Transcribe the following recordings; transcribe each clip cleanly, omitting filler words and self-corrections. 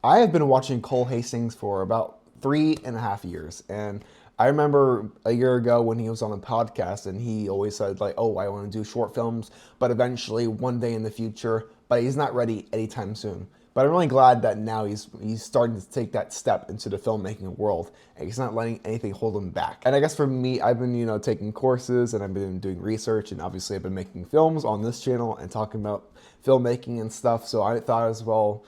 I have been watching Cole Hastings for about 3.5 years, and I remember a year ago when he was on a podcast, and he always said like, "Oh, I want to do short films, but eventually one day in the future." But he's not ready anytime soon. But I'm really glad that now he's starting to take that step into the filmmaking world, and he's not letting anything hold him back. And I guess for me, I've been taking courses, and I've been doing research, and obviously I've been making films on this channel and talking about filmmaking and stuff. So I thought as well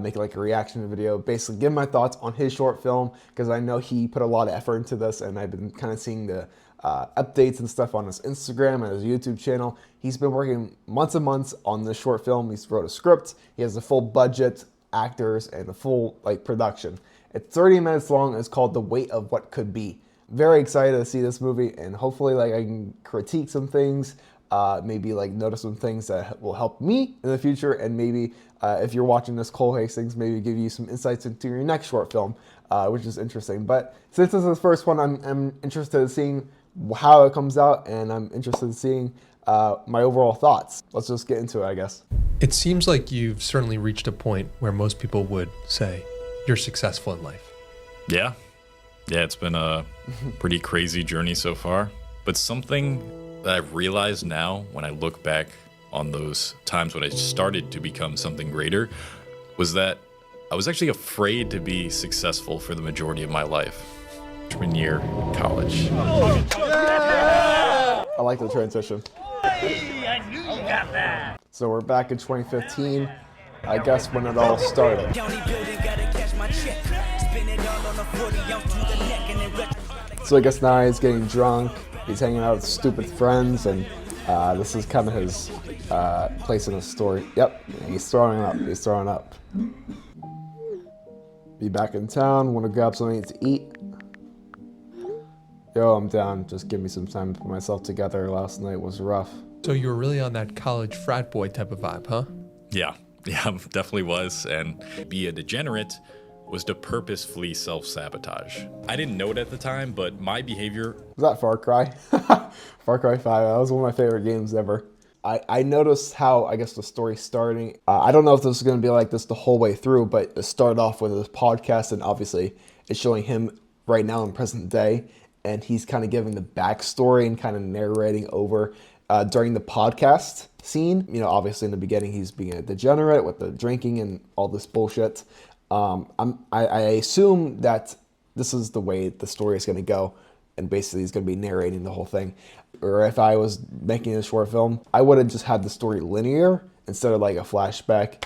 make like a reaction video, basically give my thoughts on his short film, because I know he put a lot of effort into this, and I've been kind of seeing the updates and stuff on his Instagram and his YouTube channel. He's been working months and months on this short film. He's wrote a script, he has a full budget, actors, and a full like production. It's 30 minutes long. It's called The Weight of What Could Be. Very excited to see this movie, and hopefully like I can critique some things, maybe like notice some things that will help me in the future, and maybe if you're watching this, Cole Hastings, maybe give you some insights into your next short film, which is interesting. But since this is the first one, I'm interested in seeing how it comes out, and I'm interested in seeing my overall thoughts. Let's just get into it, I guess. It seems like you've certainly reached a point where most people would say you're successful in life. Yeah, it's been a pretty crazy journey so far. But something that I've realized now when I look back on those times when I started to become something greater was that I was actually afraid to be successful for the majority of my life. Freshman year college. I like the transition. I knew you got that. So we're back in 2015, I guess when it all started. So I guess now he's getting drunk, he's hanging out with stupid friends, and this is kind of his place in the story. Yep, he's throwing up. Be back in town, want to grab something to eat. Yo, I'm down, just give me some time to put myself together. Last night was rough. So you were really on that college frat boy type of vibe, huh? Yeah, definitely was. And be a degenerate was to purposefully self-sabotage. I didn't know it at the time, but my behavior... Was that Far Cry? Far Cry 5, that was one of my favorite games ever. I noticed how, I guess, the story's starting. I don't know if this is going to be like this the whole way through, but it started off with this podcast, and obviously it's showing him right now in present day, and he's kind of giving the backstory and kind of narrating over during the podcast scene. Obviously in the beginning he's being a degenerate with the drinking and all this bullshit. I assume that this is the way the story is going to go, and basically he's going to be narrating the whole thing. Or if I was making a short film, I would have just had the story linear instead of like a flashback.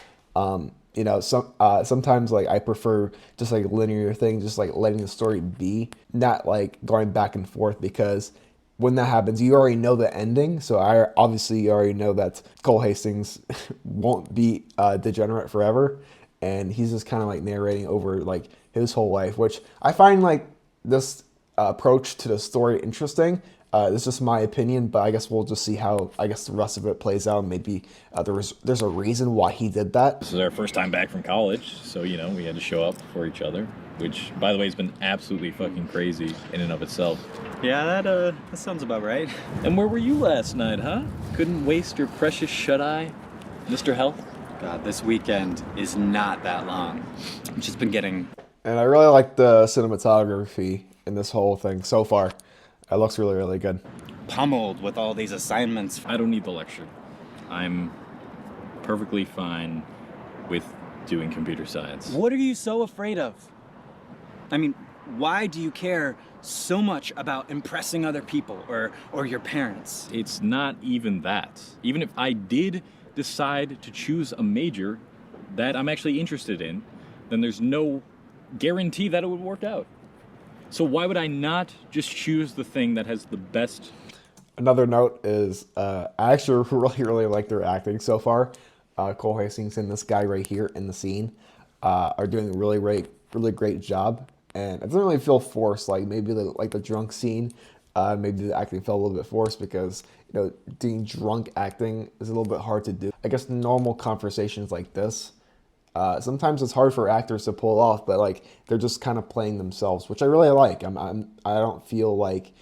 Sometimes like I prefer just like a linear thing, just like letting the story be, not like going back and forth, because when that happens, you already know the ending. So you already know that Cole Hastings won't be degenerate forever, and he's just kind of like narrating over like his whole life, which I find like this approach to the story interesting. It's just my opinion, but I guess we'll just see how the rest of it plays out. Maybe there's a reason why he did that. This is our first time back from college, so we had to show up for each other, which, by the way, has been absolutely fucking crazy in and of itself. Yeah, that sounds about right. And where were you last night, huh? Couldn't waste your precious shut-eye, Mr. Health? God, this weekend is not that long. I've just been getting... And I really like the cinematography in this whole thing so far. It looks really, really good. Pummeled with all these assignments. I don't need the lecture. I'm perfectly fine with doing computer science. What are you so afraid of? I mean, why do you care so much about impressing other people or your parents? It's not even that. Even if I did decide to choose a major that I'm actually interested in, then there's no guarantee that it would work out. So why would I not just choose the thing that has the best? Another note is I actually really, really like their acting so far. Cole Hastings and this guy right here in the scene are doing a really great job. And it doesn't really feel forced, like maybe the drunk scene. Maybe the acting felt a little bit forced because, doing drunk acting is a little bit hard to do. I guess normal conversations like this, sometimes it's hard for actors to pull off, but like they're just kind of playing themselves, which I really like. I don't feel like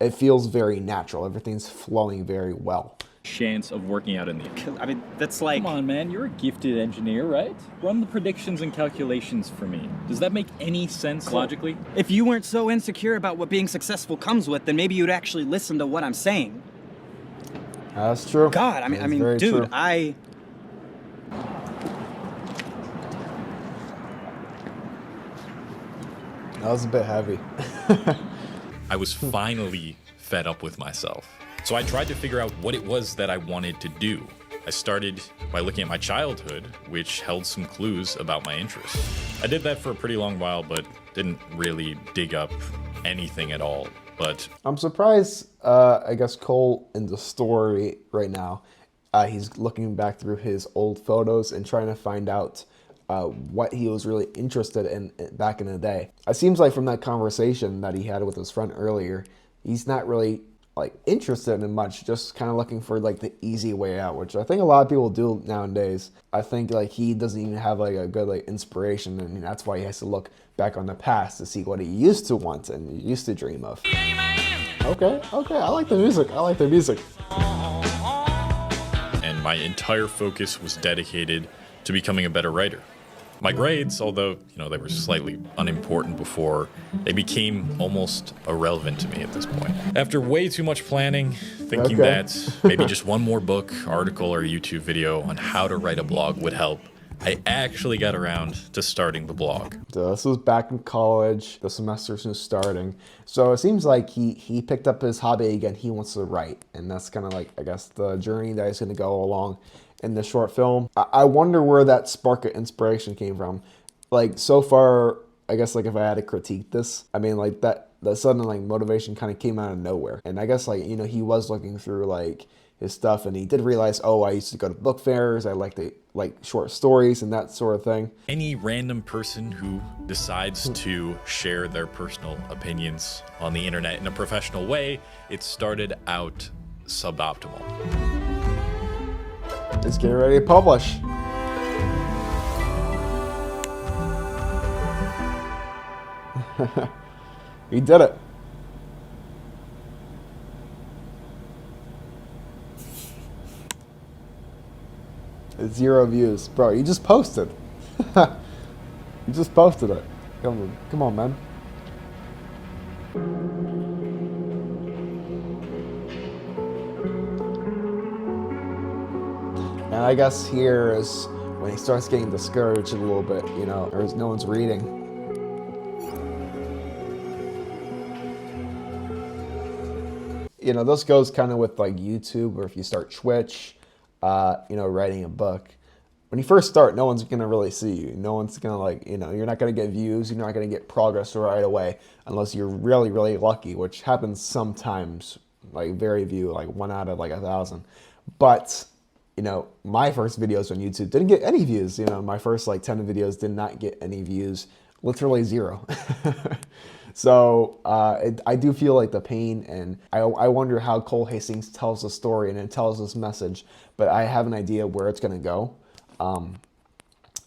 it feels very natural. Everything's flowing very well. chance of working out in the end. I mean, that's like... Come on, man, you're a gifted engineer, right? Run the predictions and calculations for me. Does that make any sense logically? If you weren't so insecure about what being successful comes with, then maybe you'd actually listen to what I'm saying. That's true. God, I mean, very dude, true. That was a bit heavy. I was finally fed up with myself. So I tried to figure out what it was that I wanted to do. I started by looking at my childhood, which held some clues about my interests. I did that for a pretty long while, but didn't really dig up anything at all. But I'm surprised, I guess Cole in the story right now, he's looking back through his old photos and trying to find out what he was really interested in back in the day. It seems like from that conversation that he had with his friend earlier, he's not really like interested in much, just kind of looking for like the easy way out, which I think a lot of people do nowadays. I think like he doesn't even have like a good like inspiration, and that's why he has to look back on the past to see what he used to want and used to dream of. Okay, I like the music. and my entire focus was dedicated to becoming a better writer. My grades, although, they were slightly unimportant before, they became almost irrelevant to me at this point. After way too much planning, thinking that maybe just one more book, article, or YouTube video on how to write a blog would help, I actually got around to starting the blog. So this was back in college, the semester's just starting. So it seems like he picked up his hobby again. He wants to write, and that's kind of like, I guess, the journey that he's going to go along in the short film. I wonder where that spark of inspiration came from. Like, so far, I guess, like, if I had to critique this, I mean, like, that sudden, like, motivation kind of came out of nowhere. And I guess, like, he was looking through, like, his stuff, and he did realize, oh, I used to go to book fairs, I like the short stories and that sort of thing. Any random person who decides to share their personal opinions on the internet in a professional way, it started out suboptimal. Let's get ready to publish. He did it. It's 0 views. Bro, you just posted. You just posted it. Come on, man. And I guess here is when he starts getting discouraged a little bit, or no one's reading. This goes kind of with like YouTube, or if you start Twitch, writing a book. When you first start, no one's gonna really see you. No one's gonna you're not gonna get views, you're not gonna get progress right away, unless you're really, really lucky, which happens sometimes, like very few, like 1 out of like 1,000. But my first videos on YouTube didn't get any views. My first 10 videos did not get any views, literally 0. So I do feel like the pain, and I wonder how Cole Hastings tells the story and it tells this message, but I have an idea where it's going to go,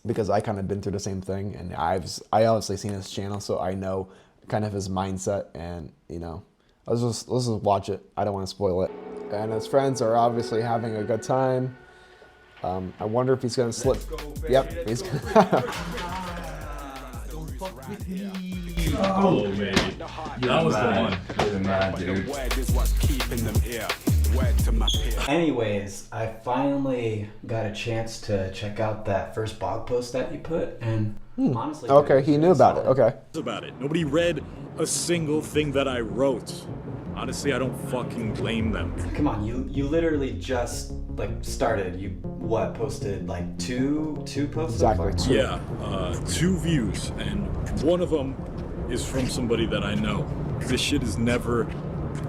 because I kind of been through the same thing, and I obviously seen his channel, so I know kind of his mindset, and let's just watch it. I don't want to spoil it. And his friends are obviously having a good time. I wonder if he's going to slip. Yep, he's going to. Oh, man. That was the one. Anyways, I finally got a chance to check out that first blog post that you put, and honestly... Okay, he knew about it. Okay. Nobody read a single thing that I wrote. Honestly, I don't fucking blame them. Come on, you literally just started. You posted two posts? Exactly. So far? Yeah, 2 views, and one of them is from somebody that I know. This shit is never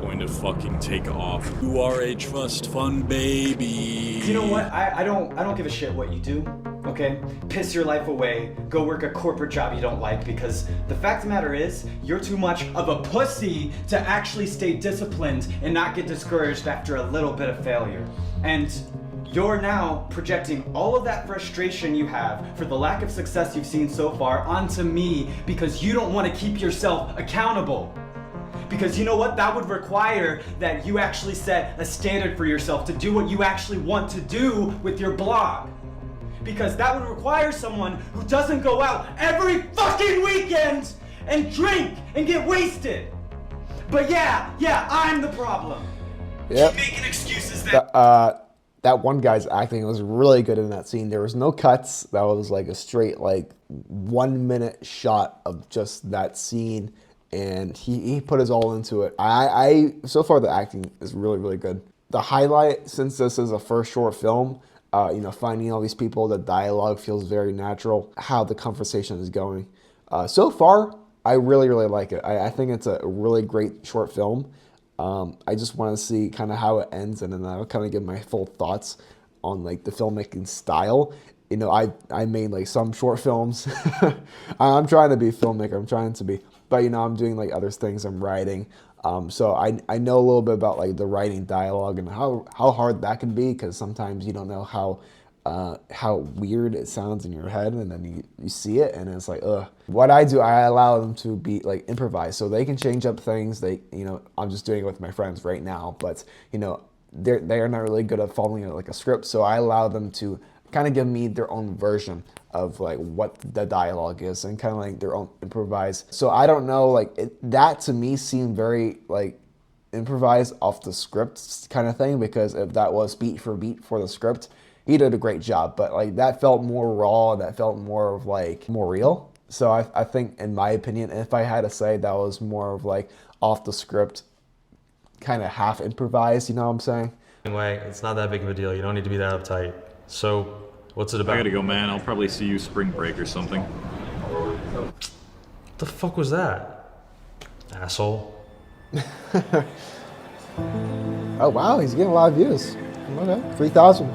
going to fucking take off. You are a trust fund baby. You know what? I don't give a shit what you do. Okay? Piss your life away. Go work a corporate job you don't like, because the fact of the matter is, you're too much of a pussy to actually stay disciplined and not get discouraged after a little bit of failure. And you're now projecting all of that frustration you have for the lack of success you've seen so far onto me, because you don't want to keep yourself accountable. Because you know what? That would require that you actually set a standard for yourself to do what you actually want to do with your blog. Because that would require someone who doesn't go out every fucking weekend and drink and get wasted. But yeah, I'm the problem. Yep. Keep making excuses That one guy's acting was really good in that scene. There was no cuts. That was like a straight like 1 minute shot of just that scene, and he put his all into it. I so far the acting is really, really good. The highlight, since this is a first short film, finding all these people, the dialogue feels very natural, how the conversation is going. So far, I really, really like it. I think it's a really great short film. I just want to see kind of how it ends, and then I'll kind of give my full thoughts on like the filmmaking style. I made like some short films. I'm trying to be a filmmaker. But I'm doing like other things. I'm writing. So I know a little bit about like the writing dialogue and how hard that can be, because sometimes you don't know how weird it sounds in your head, and then you see it and it's like, ugh. What I do, I allow them to be like improvise, so they can change up things. I'm just doing it with my friends right now, but they are not really good at following like a script, so I allow them to kind of give me their own version of like what the dialogue is and kind of like their own improvise. So I don't know, like that to me seemed very like improvised off the script kind of thing, because if that was beat for the script, he did a great job, but like that felt more raw, that felt more of like more real. So I think, in my opinion, if I had to say, that was more of like off the script, kind of half improvised, you know what I'm saying? Anyway, it's not that big of a deal. You don't need to be that uptight. So, what's it about? I gotta go, man. I'll probably see you spring break or something. What the fuck was that? Asshole. Oh wow, he's getting a lot of views. Okay, 3,000.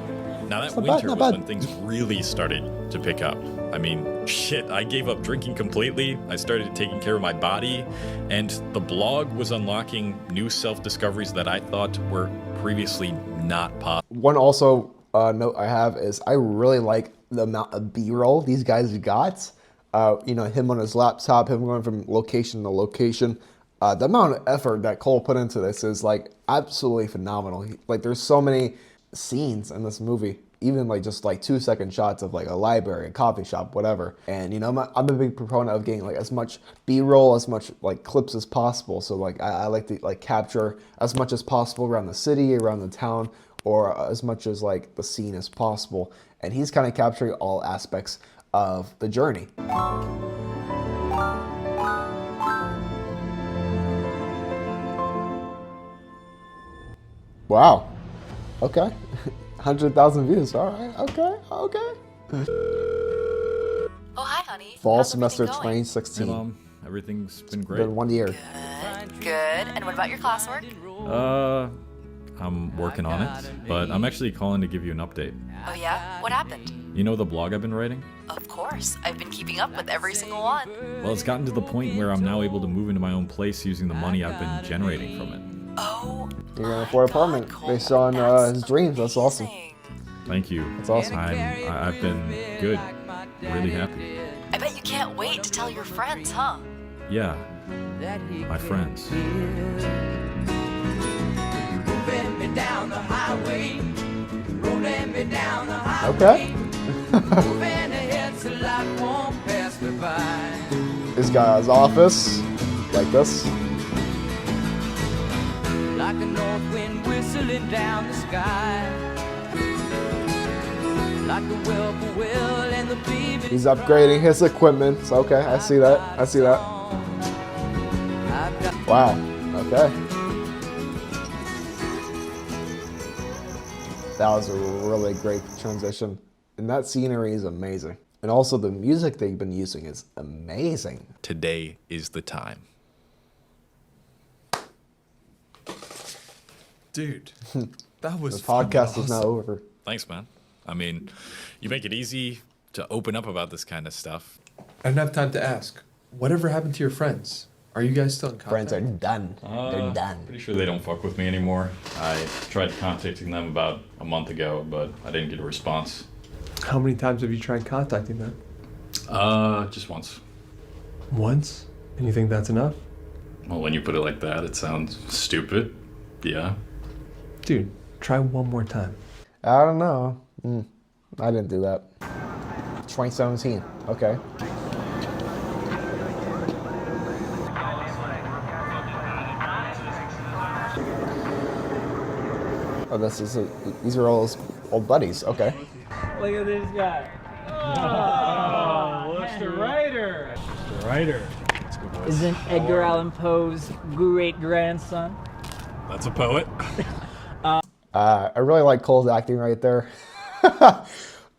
Now that Not winter bad, not was bad. when things really started to pick up. I mean, shit, I gave up drinking completely. I started taking care of my body, and the blog was unlocking new self-discoveries that I thought were previously not possible. One also note I have is I really like the amount of B-roll these guys got. Him on his laptop, him going from location to location. The amount of effort that Cole put into this is like absolutely phenomenal. Like there's so many scenes in this movie, even like just like 2-second shots of like a library, a coffee shop, whatever. And I'm a big proponent of getting like as much B-roll, as much like clips as possible. So like I like to like capture as much as possible around the city, around the town, or as much as like the scene as possible. And he's kind of capturing all aspects of the journey. Wow. Okay. 100,000 views. All right. Okay. Oh, hi, honey. Fall How's semester everything going? 2016. Hey, Mom. Everything's been great. Been 1 year. Good. And what about your classwork? I'm working on it, but I'm actually calling to give you an update. Oh, yeah? What happened? You know the blog I've been writing? Of course. I've been keeping up with every single one. Well, it's gotten to the point where I'm now able to move into my own place using the money I've been generating from it. Oh, You're going for an apartment based on his dreams. That's awesome. Thank you. That's awesome. I've been good. Really happy. I bet you can't wait to tell your friends, huh? Yeah. My friends. Okay. This guy's office, like this. Like a north wind whistling down the sky. Like a whippoorwill and the baby. He's upgrading his equipment. So, okay, I see that. Wow. Okay. That was a really great transition. And that scenery is amazing. And also the music they've been using is amazing. Today is the time. Dude, that was The podcast awesome. is now over. Thanks, man. I mean, you make it easy to open up about this kind of stuff. I don't have time to ask. Whatever happened to your friends? Are you guys still in contact? Friends are done. They're done. Pretty sure they don't fuck with me anymore. I tried contacting them about a month ago, but I didn't get a response. How many times have you tried contacting them? Just once. Once? And you think that's enough? Well, when you put it like that, it sounds stupid. Yeah. Dude, try one more time. I don't know. I didn't do that. 2017. Okay. Oh, these are all his old buddies. Okay. Look at this guy. Oh, what's the writer? The writer. Isn't Edgar Allan Poe's great grandson? That's a poet. I really like Cole's acting right there.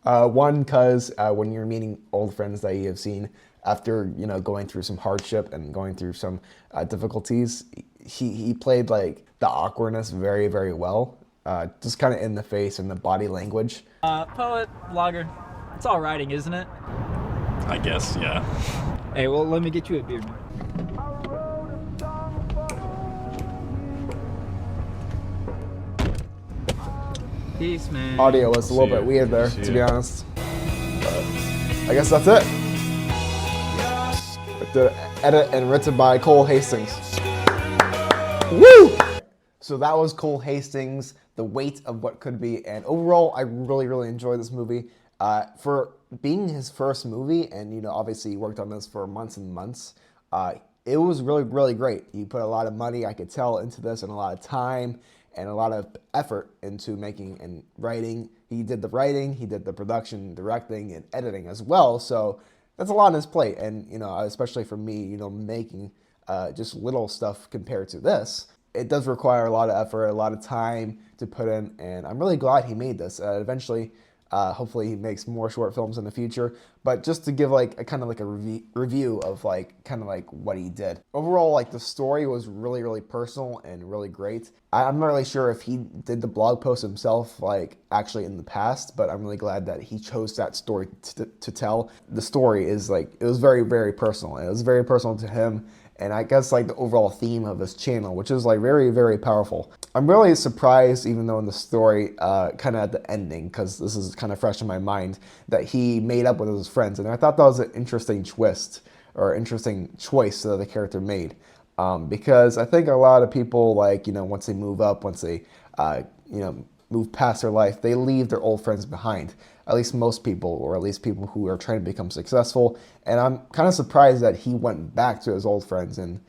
One, because when you're meeting old friends that you have seen after going through some hardship and going through some difficulties, he played like the awkwardness very, very well. Just kind of in the face and the body language. Poet, blogger. It's all writing, isn't it? I guess, yeah. Hey, well, let me get you a beer, man. Peace, man. Audio was a little bit weird there, to be honest. But I guess that's it. The edit and written by Cole Hastings. Woo! So that was Cole Hastings, The Weight of What Could Be, and overall, I really, really enjoyed this movie. For being his first movie, and obviously he worked on this for months and months, it was really, really great. He put a lot of money, I could tell, into this, and a lot of time, and a lot of effort into making and writing. He did the writing, he did the production, directing, and editing as well, so that's a lot on his plate, and especially for me, making just little stuff compared to this, it does require a lot of effort, a lot of time to put in, and I'm really glad he made this. Eventually, hopefully he makes more short films in the future, but just to give like a kind of like a review of like kind of like what he did. Overall, like the story was really, really personal and really great. I'm not really sure if he did the blog post himself like actually in the past, but I'm really glad that he chose that story to tell. The story is like, it was very, very personal. It was very personal to him. And I guess like the overall theme of his channel, which is like very, very powerful. I'm really surprised, even though in the story, kind of at the ending, because this is kind of fresh in my mind, that he made up with his friends. And I thought that was an interesting twist or interesting choice that the character made. Because I think a lot of people, like, once they move up, once they, move past their life, they leave their old friends behind. At least most people, or at least people who are trying to become successful. And I'm kind of surprised that he went back to his old friends and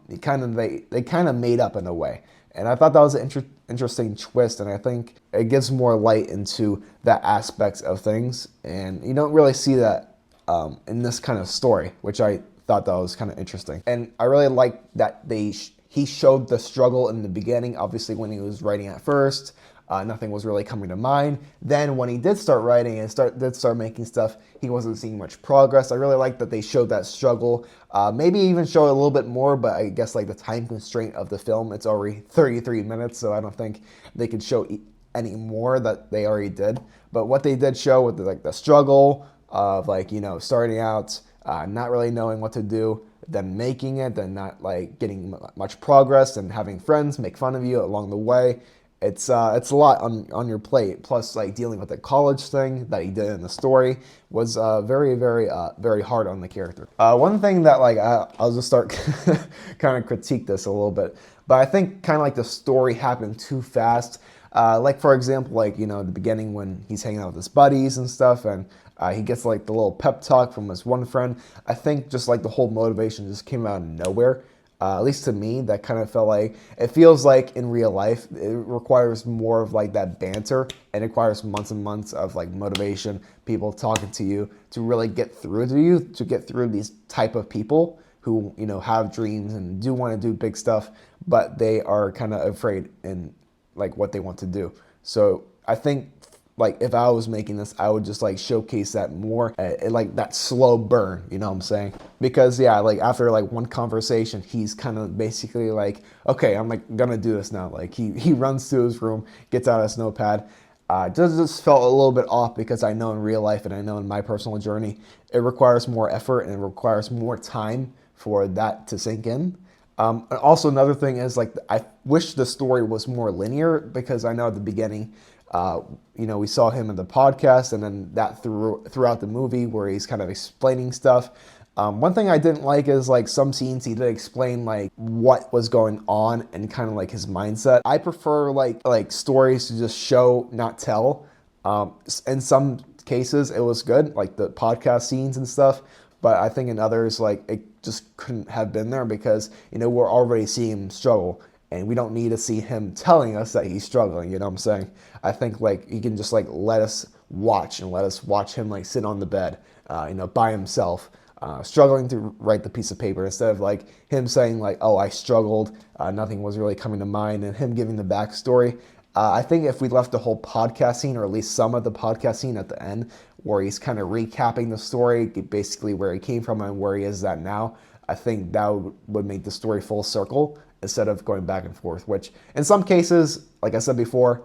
they kind of made up in a way. And I thought that was an interesting twist, and I think it gives more light into that aspect of things. And you don't really see that in this kind of story, which I thought that was kind of interesting. And I really like that he showed the struggle in the beginning, obviously when he was writing at first. Nothing was really coming to mind. Then when he did start writing and did start making stuff, he wasn't seeing much progress. I really like that they showed that struggle. Maybe even show it a little bit more, but I guess like the time constraint of the film, it's already 33 minutes, so I don't think they could show any more that they already did. But what they did show with the struggle of starting out, not really knowing what to do, then making it, then not like getting much progress, and having friends make fun of you along the way. It's a lot on your plate. Plus, like dealing with the college thing that he did in the story was very, very, very hard on the character. One thing that I'll just start kind of critique this a little bit, but I think kind of like the story happened too fast. Like for example, at the beginning when he's hanging out with his buddies and stuff, and he gets like the little pep talk from his one friend. I think just like the whole motivation just came out of nowhere. At least to me, that kind of felt like, it feels like in real life, it requires more of like that banter, and it requires months and months of like motivation, people talking to you to really get through to you, to get through these type of people who, have dreams and do want to do big stuff, but they are kind of afraid in like what they want to do. So I think like if I was making this, I would just like showcase that more, like that slow burn, you know what I'm saying? Because yeah, like after like one conversation, he's kind of basically like, okay, I'm like gonna do this now. Like he runs to his room, gets out his notepad. Just felt a little bit off, because I know in real life and I know in my personal journey, it requires more effort and it requires more time for that to sink in. And also another thing is like, I wish the story was more linear, because I know at the beginning, we saw him in the podcast, and then that throughout the movie where he's kind of explaining stuff. One thing I didn't like is like some scenes he did explain like what was going on and kind of like his mindset. I prefer like stories to just show, not tell. In some cases it was good, like the podcast scenes and stuff, but I think in others like it just couldn't have been there because, you know, we're already seeing him struggle and we don't need to see him telling us that he's struggling, you know what I'm saying? I think like he can just like let us watch him like sit on the bed, you know, by himself, struggling to write the piece of paper instead of like him saying like, oh, I struggled, nothing was really coming to mind, and him giving the backstory. I think if we left the whole podcast scene, or at least some of the podcast scene at the end, where he's kind of recapping the story, basically where he came from and where he is at now, I think that would make the story full circle instead of going back and forth, which in some cases, like I said before,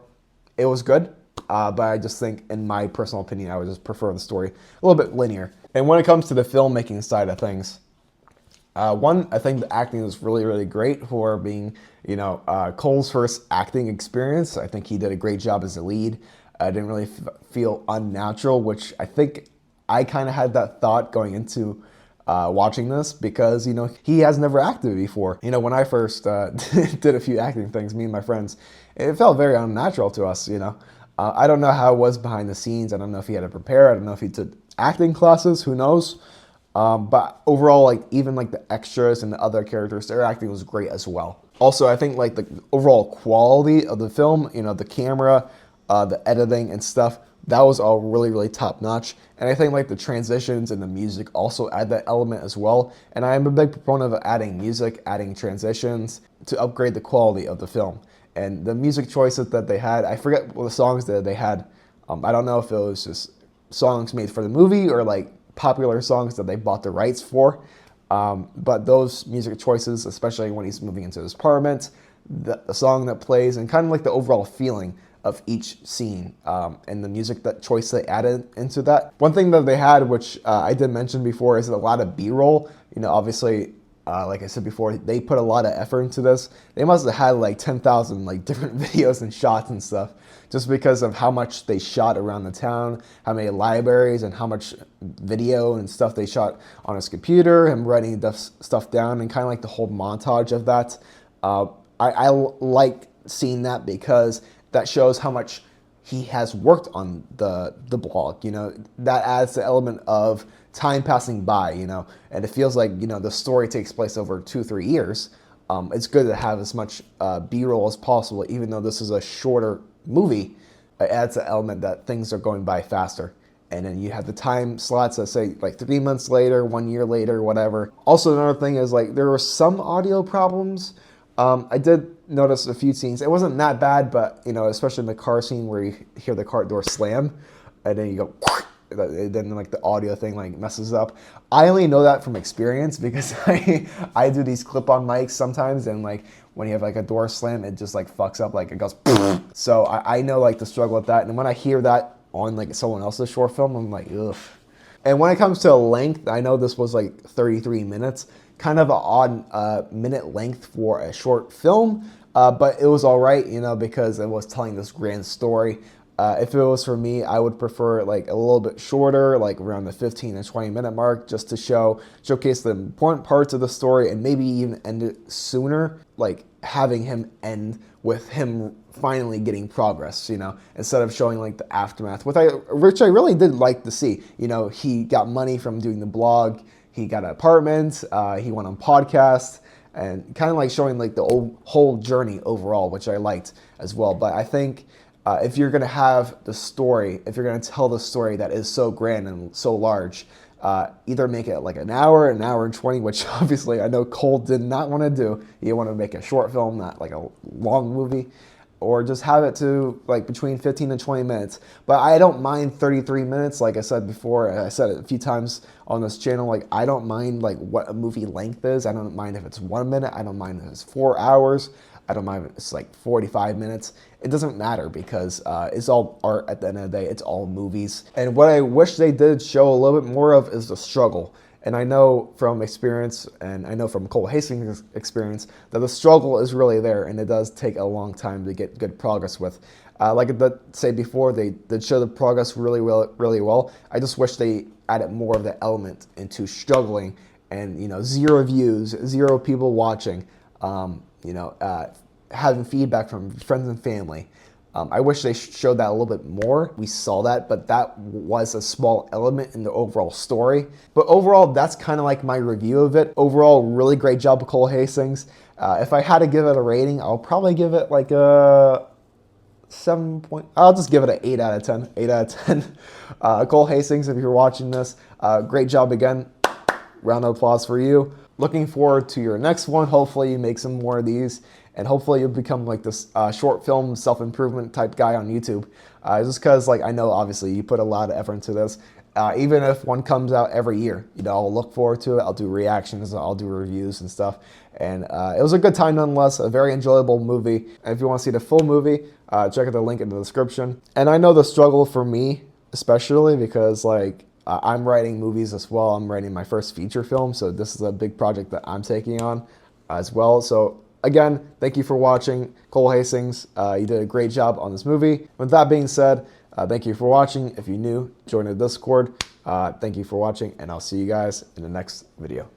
it was good. But I just think, in my personal opinion, I would just prefer the story a little bit linear. And when it comes to the filmmaking side of things, one, I think the acting was really, really great for being, you know, Cole's first acting experience. I think he did a great job as a lead. I didn't really feel unnatural, which I think I kind of had that thought going into watching this because, you know, he has never acted before. You know, when I first did a few acting things, me and my friends, it felt very unnatural to us, you know. I don't know how it was behind the scenes. I don't know if he had to prepare. I don't know if he took acting classes. Who knows? But overall, like even like the extras and the other characters, their acting was great as well. Also, I think like the overall quality of the film, you know, the camera, the editing and stuff, that was all really, really top notch. And I think like the transitions and the music also add that element as well. And I am a big proponent of adding music, adding transitions to upgrade the quality of the film. And the music choices that they had, I forget what the songs that they had. I don't know if it was just songs made for the movie or like popular songs that they bought the rights for. But those music choices, especially when he's moving into his apartment, the song that plays, and kind of like the overall feeling of each scene, and the music that choice they added into that. One thing that they had, which I did mention before, is a lot of B-roll. You know, obviously, like I said before, they put a lot of effort into this. They must have had like 10,000 like different videos and shots and stuff, just because of how much they shot around the town, how many libraries and how much video and stuff they shot on his computer, him writing stuff down, and kind of like the whole montage of that. I like seeing that because that shows how much he has worked on the blog. You know, that adds the element of time passing by, you know, and it feels like, you know, the story takes place over 2-3 years. It's good to have as much B-roll as possible, even though this is a shorter movie. It adds the element that things are going by faster. And then you have the time slots that say like 3 months later, 1 year later, whatever. Also, another thing is like there were some audio problems. I did notice a few scenes. It wasn't that bad, but, you know, especially in the car scene where you hear the car door slam and then you go, then like the audio thing like messes up. I only know that from experience because I do these clip-on mics sometimes, and like when you have like a door slam, it just like fucks up, like it goes. So I know like the struggle with that, and when I hear that on like someone else's short film, I'm like, ugh. And when it comes to length, I know this was like 33 minutes, kind of an odd minute length for a short film, but it was all right, you know, because it was telling this grand story. If it was for me, I would prefer like a little bit shorter, like around the 15 to 20 minute mark, just to showcase the important parts of the story, and maybe even end it sooner, like having him end with him finally getting progress, you know, instead of showing like the aftermath, which I really did like to see. You know, he got money from doing the blog, he got an apartment, he went on podcasts, and kind of like showing like the whole journey overall, which I liked as well. But I think if you're going to have the story, if you're going to tell the story that is so grand and so large, either make it like an hour and 20, which obviously I know Cole did not want to do. He wanted to make a short film, not like a long movie, or just have it to like between 15 and 20 minutes. But I don't mind 33 minutes. Like I said before, I said it a few times on this channel, like I don't mind like what a movie length is. I don't mind if it's 1 minute. I don't mind if it's 4 hours. I don't mind if it's like 45 minutes. It doesn't matter because it's all art at the end of the day. It's all movies. And what I wish they did show a little bit more of is the struggle. And I know from experience, and I know from Cole Hastings' experience, that the struggle is really there, and it does take a long time to get good progress with. Like I said before, they did show the progress really well. I just wish they added more of the element into struggling and, you know, 0 views, 0 people watching, having feedback from friends and family. I wish they showed that a little bit more. We saw that, but that was a small element in the overall story. But overall, that's kind of like my review of it. Overall, really great job of Cole Hastings. If I had to give it a rating, I'll probably give it like a 7 point. I'll just give it an 8 out of 10. 8 out of 10. Cole Hastings, if you're watching this, great job again. Round of applause for you. Looking forward to your next one. Hopefully you make some more of these, and hopefully you'll become like this short film self-improvement type guy on YouTube. Just because, like, I know obviously you put a lot of effort into this. Even if one comes out every year, you know, I'll look forward to it. I'll do reactions, I'll do reviews and stuff. And it was a good time nonetheless, a very enjoyable movie. And if you want to see the full movie, check out the link in the description. And I know the struggle for me, especially because, like, I'm writing movies as well. I'm writing my first feature film, so this is a big project that I'm taking on as well. So again, thank you for watching. Cole Hastings, you did a great job on this movie. With that being said, thank you for watching. If you're new, join the Discord. Thank you for watching, and I'll see you guys in the next video.